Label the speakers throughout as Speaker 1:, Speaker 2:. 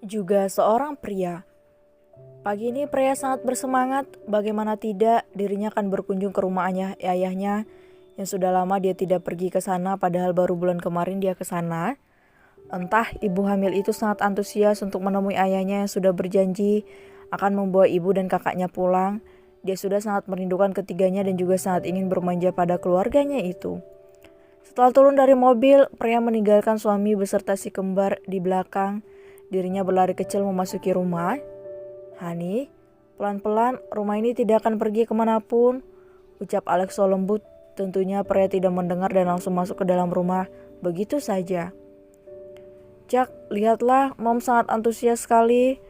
Speaker 1: Juga seorang pria. Pagi ini pria sangat bersemangat, bagaimana tidak dirinya akan berkunjung ke rumah ayahnya yang sudah lama dia tidak pergi ke sana padahal baru bulan kemarin dia ke sana. Entah ibu hamil itu sangat antusias untuk menemui ayahnya yang sudah berjanji akan membawa ibu dan kakaknya pulang. Dia sudah sangat merindukan ketiganya dan juga sangat ingin bermanja pada keluarganya itu. Setelah turun dari mobil, pria meninggalkan suami beserta si kembar di belakang. Dirinya berlari kecil memasuki rumah. "Hani, pelan-pelan, rumah ini tidak akan pergi kemanapun," ucap Alexo lembut. Tentunya pria tidak mendengar dan langsung masuk ke dalam rumah begitu saja. "Jack, lihatlah, Mom sangat antusias sekali,"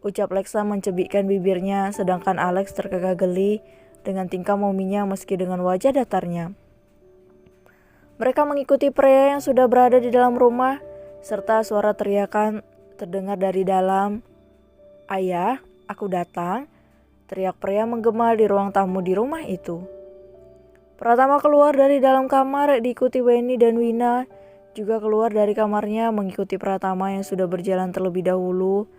Speaker 1: ucap Lexa mencebikkan bibirnya, sedangkan Alex terkekeh geli dengan tingkah mominya meski dengan wajah datarnya. Mereka mengikuti pria yang sudah berada di dalam rumah, serta suara teriakan terdengar dari dalam. "Ayah, aku datang," teriak pria menggema di ruang tamu di rumah itu. Pratama keluar dari dalam kamar diikuti Weni dan Wina, juga keluar dari kamarnya mengikuti Pratama yang sudah berjalan terlebih dahulu.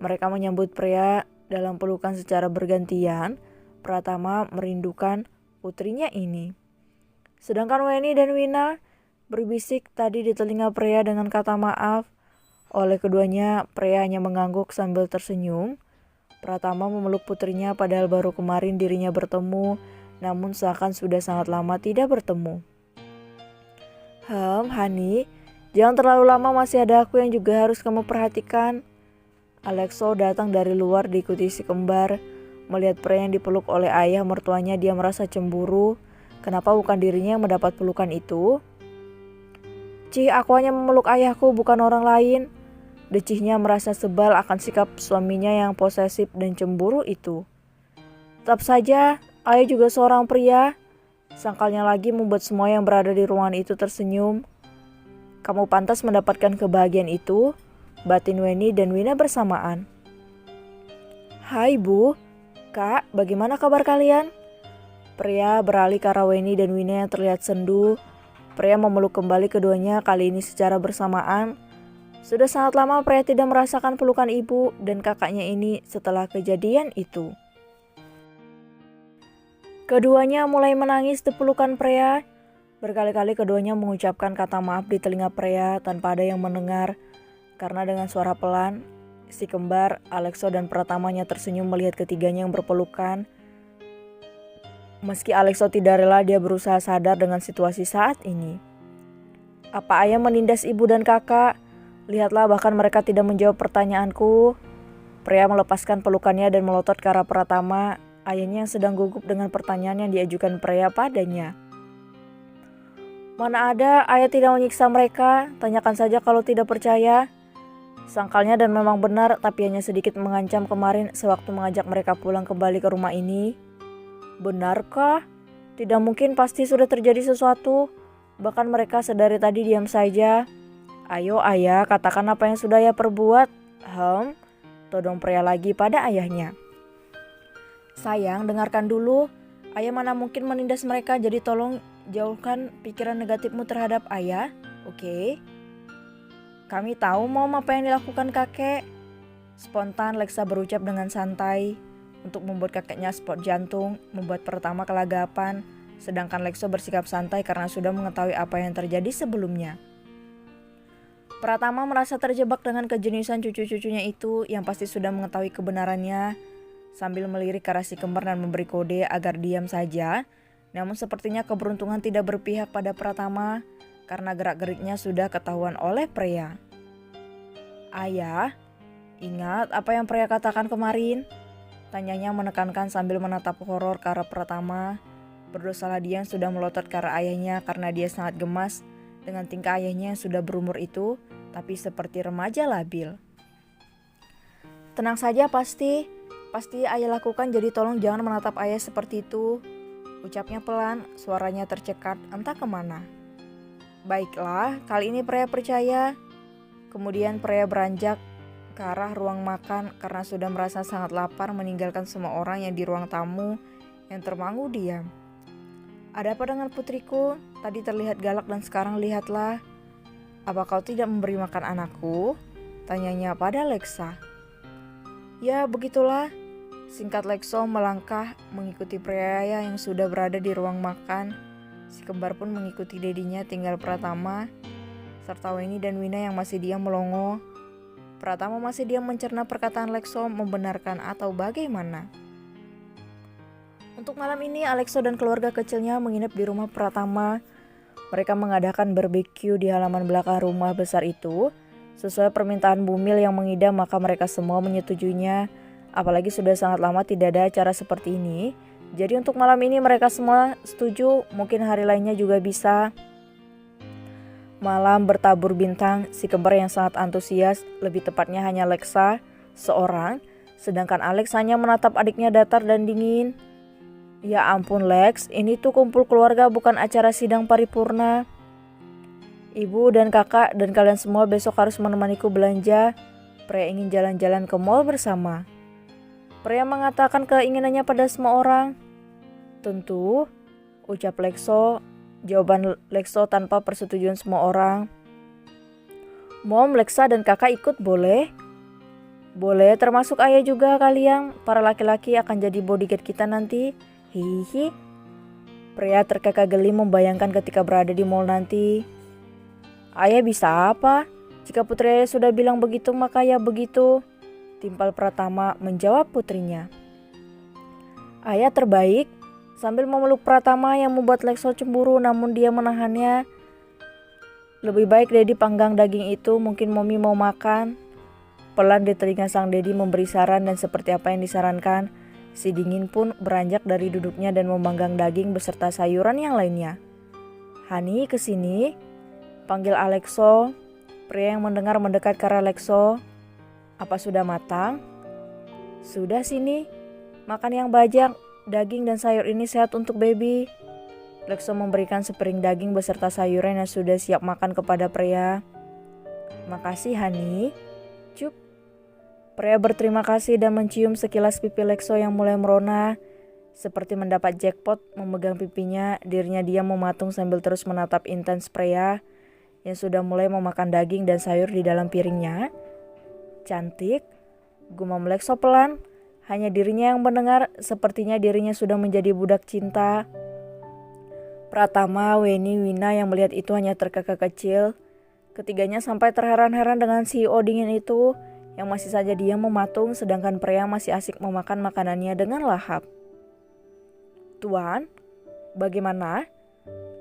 Speaker 1: Mereka menyambut pria dalam pelukan secara bergantian. Pratama merindukan putrinya ini. Sedangkan Weni dan Wina berbisik tadi di telinga pria dengan kata maaf. Oleh keduanya, pria hanya mengangguk sambil tersenyum. Pratama memeluk putrinya padahal baru kemarin dirinya bertemu, namun seakan sudah sangat lama tidak bertemu. Hani, jangan terlalu lama, masih ada aku yang juga harus kamu perhatikan." Alexo datang dari luar diikuti si kembar. Melihat pria yang dipeluk oleh ayah mertuanya, dia merasa cemburu. Kenapa bukan dirinya yang mendapat pelukan itu? "Ci, aku hanya memeluk ayahku, bukan orang lain," decihnya merasa sebal akan sikap suaminya yang posesif dan cemburu itu. "Tetap saja, ayah juga seorang pria," sangkalnya lagi membuat semua yang berada di ruangan itu tersenyum. "Kamu pantas mendapatkan kebahagiaan itu," batin Weni dan Wina bersamaan. "Hai Bu, Kak, bagaimana kabar kalian?" Pria beralih ke arah Weni dan Wina yang terlihat sendu. Pria memeluk kembali keduanya, kali ini secara bersamaan. Sudah sangat lama pria tidak merasakan pelukan ibu dan kakaknya ini setelah kejadian itu. Keduanya mulai menangis di pelukan pria. Berkali-kali keduanya mengucapkan kata maaf di telinga pria tanpa ada yang mendengar. Karena dengan suara pelan, si kembar, Alexo dan Pratamanya tersenyum melihat ketiganya yang berpelukan. Meski Alexo tidak rela, dia berusaha sadar dengan situasi saat ini. "Apa ayah menindas ibu dan kakak? Lihatlah, bahkan mereka tidak menjawab pertanyaanku." Pria melepaskan pelukannya dan melotot ke arah Pratama, ayahnya yang sedang gugup dengan pertanyaan yang diajukan pria padanya. "Mana ada, ayah tidak menyiksa mereka, tanyakan saja kalau tidak percaya," sangkalnya, dan memang benar, tapi hanya sedikit mengancam kemarin sewaktu mengajak mereka pulang kembali ke rumah ini. Benarkah? Tidak mungkin, pasti sudah terjadi sesuatu. Bahkan mereka sedari tadi diam saja. "Ayo ayah, katakan apa yang sudah ayah perbuat." Todong pria lagi pada ayahnya. "Sayang, dengarkan dulu. Ayah mana mungkin menindas mereka, jadi tolong jauhkan pikiran negatifmu terhadap ayah, oke? Kami tahu Mom apa yang dilakukan kakek." Spontan Lexa berucap dengan santai. Untuk membuat kakeknya spot jantung, membuat Pratama kelagapan. Sedangkan Lexo bersikap santai karena sudah mengetahui apa yang terjadi sebelumnya. Pratama merasa terjebak dengan kejeniusan cucu-cucunya itu yang pasti sudah mengetahui kebenarannya. Sambil melirik ke arah si kembar dan memberi kode agar diam saja. Namun sepertinya keberuntungan tidak berpihak pada Pratama karena gerak-geriknya sudah ketahuan oleh pria. "Ayah, ingat apa yang pria katakan kemarin?" tanyanya menekankan sambil menatap horor ke arah Pratama. Berdosalah dia yang sudah melotot ke arah ayahnya karena dia sangat gemas dengan tingkah ayahnya yang sudah berumur itu, tapi seperti remaja labil. "Tenang saja, pasti ayah lakukan, jadi tolong jangan menatap ayah seperti itu," ucapnya pelan, suaranya tercekat entah kemana. Baiklah, kali ini Freya percaya. Kemudian Freya beranjak ke arah ruang makan karena sudah merasa sangat lapar, meninggalkan semua orang yang di ruang tamu yang termangu diam. Ada apa dengan putriku? Tadi terlihat galak dan sekarang lihatlah. Apa kau tidak memberi makan anakku? Tanyanya pada Lexa. Ya, begitulah. Singkat Lekso melangkah mengikuti Freya yang sudah berada di ruang makan. Si kembar pun mengikuti dedinya, tinggal Pratama serta Weni dan Wina yang masih diam melongo. Pratama masih diam mencerna perkataan Lekso membenarkan atau bagaimana. Untuk malam ini Alexo dan keluarga kecilnya menginap di rumah Pratama. Mereka mengadakan barbeque di halaman belakang rumah besar itu. Sesuai permintaan Bumil yang mengidam, maka mereka semua menyetujuinya. Apalagi sudah sangat lama tidak ada acara seperti ini. Jadi untuk malam ini mereka semua setuju, mungkin hari lainnya juga bisa. Malam bertabur bintang, si kembar yang sangat antusias, lebih tepatnya hanya Lexa seorang, sedangkan Alex hanya menatap adiknya datar dan dingin. Ya ampun Lex, ini tuh kumpul keluarga bukan acara sidang paripurna. Ibu dan kakak dan kalian semua besok harus menemaniku belanja. Freya ingin jalan-jalan ke mall bersama. Freya mengatakan keinginannya pada semua orang. Tentu, ucap Lexo. Jawaban Lexo tanpa persetujuan semua orang. Mom, Lexa dan kakak ikut boleh? Boleh, termasuk ayah juga kalian. Para laki-laki akan jadi bodyguard kita nanti. Hihi. Freya terkekeh geli membayangkan ketika berada di mall nanti. Ayah bisa apa? Jika putri ayah sudah bilang begitu, maka ya begitu. Timpal Pratama menjawab putrinya. Ayah terbaik. Sambil memeluk Pratama yang membuat Lexo cemburu, namun dia menahannya. Lebih baik Dedi panggang daging itu, mungkin Mommy mau makan. Pelan di telinga sang Dedi memberi saran dan seperti apa yang disarankan, si dingin pun beranjak dari duduknya dan memanggang daging beserta sayuran yang lainnya. Hani, kesini, panggil Alexo. Pria yang mendengar mendekat ke arah Lexo. Apa sudah matang? Sudah sini, makan yang banyak, daging dan sayur ini sehat untuk baby. Lexo memberikan sepiring daging beserta sayuran yang sudah siap makan kepada Freya. Makasih Hani. Cup. Freya berterima kasih dan mencium sekilas pipi Lexo yang mulai merona. Seperti mendapat jackpot, memegang pipinya, dirinya diam mematung sambil terus menatap intens Freya yang sudah mulai memakan daging dan sayur di dalam piringnya. Cantik, gumam Lexo pelan. Hanya dirinya yang mendengar, sepertinya dirinya sudah menjadi budak cinta. Pratama, Weni, Wina yang melihat itu hanya terkekeh kecil. Ketiganya sampai terheran-heran dengan CEO dingin itu yang masih saja diam mematung, sedangkan Freya masih asik memakan makanannya dengan lahap. Tuan, bagaimana?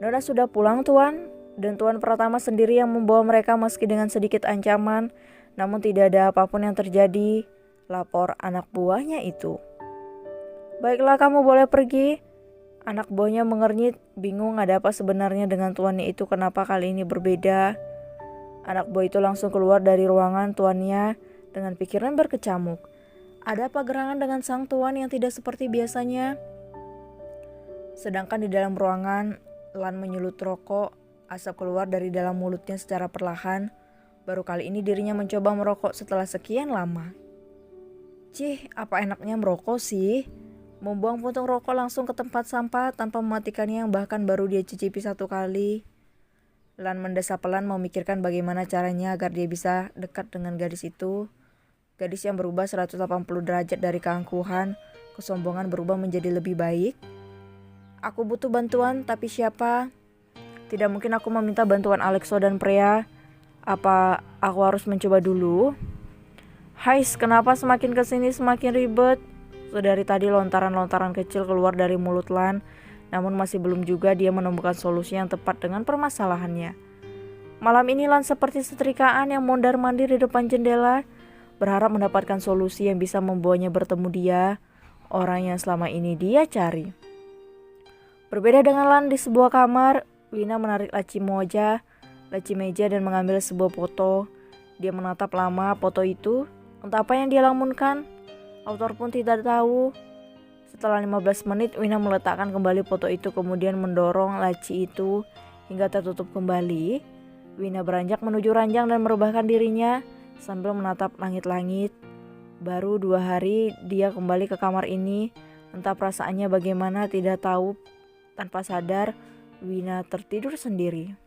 Speaker 1: Nona sudah pulang Tuan, dan Tuan Pratama sendiri yang membawa mereka meski dengan sedikit ancaman, namun tidak ada apapun yang terjadi, lapor anak buahnya itu. Baiklah kamu boleh pergi. Anak buahnya mengernyit, bingung ada apa sebenarnya dengan tuannya itu, kenapa kali ini berbeda. Anak buah itu langsung keluar dari ruangan tuannya dengan pikiran berkecamuk. Ada apa gerangan dengan sang tuan yang tidak seperti biasanya? Sedangkan di dalam ruangan, Lan menyulut rokok, asap keluar dari dalam mulutnya secara perlahan. Baru kali ini dirinya mencoba merokok setelah sekian lama. Cih, apa enaknya merokok sih? Membuang puntung rokok langsung ke tempat sampah tanpa mematikannya yang bahkan baru dia cicipi satu kali. Lan mendesah pelan memikirkan bagaimana caranya agar dia bisa dekat dengan gadis itu. Gadis yang berubah 180 derajat dari keangkuhan, kesombongan berubah menjadi lebih baik. Aku butuh bantuan, tapi siapa? Tidak mungkin aku meminta bantuan Alexo dan Freya. Apa aku harus mencoba dulu? Hais, kenapa semakin kesini semakin ribet? Dari tadi lontaran-lontaran kecil keluar dari mulut Lan, namun masih belum juga dia menemukan solusi yang tepat dengan permasalahannya. Malam ini Lan seperti setrikaan yang mondar-mandir di depan jendela, berharap mendapatkan solusi yang bisa membawanya bertemu dia, orang yang selama ini dia cari. Berbeda dengan Lan di sebuah kamar, Wina menarik laci meja dan mengambil sebuah foto. Dia menatap lama foto itu, entah apa yang dia lamunkan. Autor pun tidak tahu. Setelah 15 menit, Wina meletakkan kembali foto itu kemudian mendorong laci itu hingga tertutup kembali. Wina beranjak menuju ranjang dan merebahkan dirinya sambil menatap langit-langit. Baru 2 hari dia kembali ke kamar ini. Entah perasaannya bagaimana tidak tahu, tanpa sadar Wina tertidur sendiri.